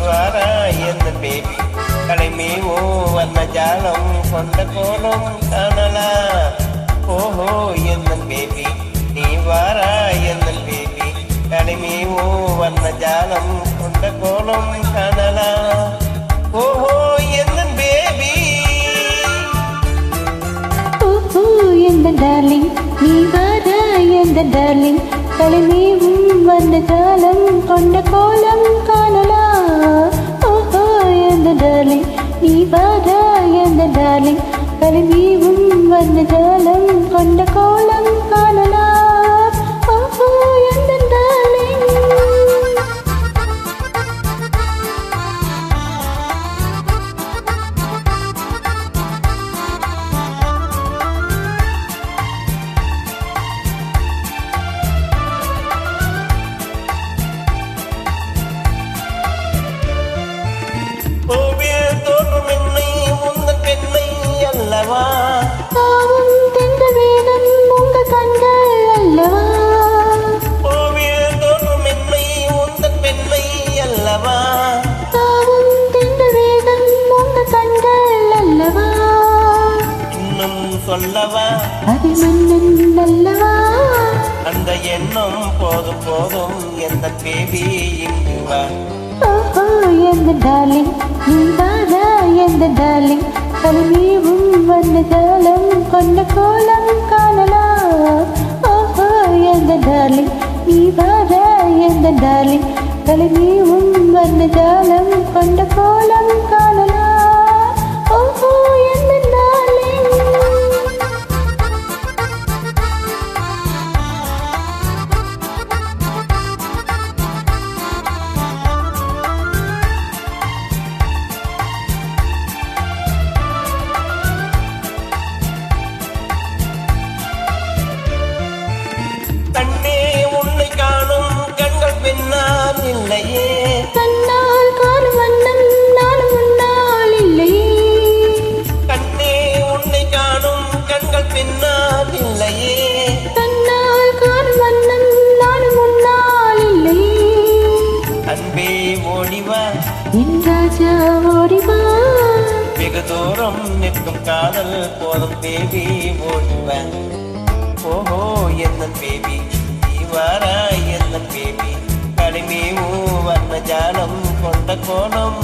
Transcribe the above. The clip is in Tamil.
வாரா என்ன பேபி கலைமேவோ வண்ண ஜாலம் கொண்ட கோலம் காணலா ஓஹோ என்ன பேபி நீ வாரா என்ன பேபி கலைமேவோ வண்ண ஜாலம் கொண்ட கோலம் காணலா ஓஹோ என்ன பேபி ஓஹோ என்ன டார்லிங் நீ வாரா என்ன டார்லிங் கலைமேவும் வண்ண ஜாலம் கொண்ட கோலம் காணலா ஓஹோ என்ன டார்லிங் நீ வாரா என்ன டார்லிங் கலைமேவும் வண்ண ஜாலம் கொண்ட கோலம் காணலா ஓஹோ என்ன டார்லிங் ஓவியல் தோன்றும் என்னை உந்தன் பெண்ணை அல்லவா தாவும் தென்ற வேதம் உங்கள் கண்கள் அல்லவா ஓவியல் தோன்றும் என்னை உந்தன் பெண்ணை அல்லவா தாவும் தென்ற வேதம் உங்கள் கண்கள் அல்லவா இன்னும் சொல்லவா அது மன்னன் அல்லவா அந்த எண்ணம் போதும் போதும் எந்த பேபி இங்கு வா ஓஹோ எந்த டார்லிங் நீ வாரா எந்த டார்லிங் கலைமேவும் வண்ண ஜாலம் கொண்ட கோலம் காணலா ஓஹோ எந்த டார்லிங் நீ வாரா எந்த டார்லிங் கலைமேவும் வண்ண ஜாலம் கொண்ட கோலம் காணலா ஓஹோ எந்த டார்லிங் கண்ணே உன்னை காணும் கண்கள் பின்னால் இல்லையே கண்ணால் காணும் வண்ணம் நானும் முன்னால் இல்லையே கண்ணே உன்னை காணும் கண்கள் பின்னால் இல்லையே கண்ணால் காணும் வண்ணம் நானும் முன்னால் இல்லையே அன்பே ஓடிவா என் ராஜா ஓடிவா வெகு தூரம் நிற்கும் காதல் போதும் பேபி ஓடிவா ஓஹோ என்ன பேபி வாரா என்ன பேபி கலைமேவும் வண்ண ஜாலம் கொண்ட கோலம்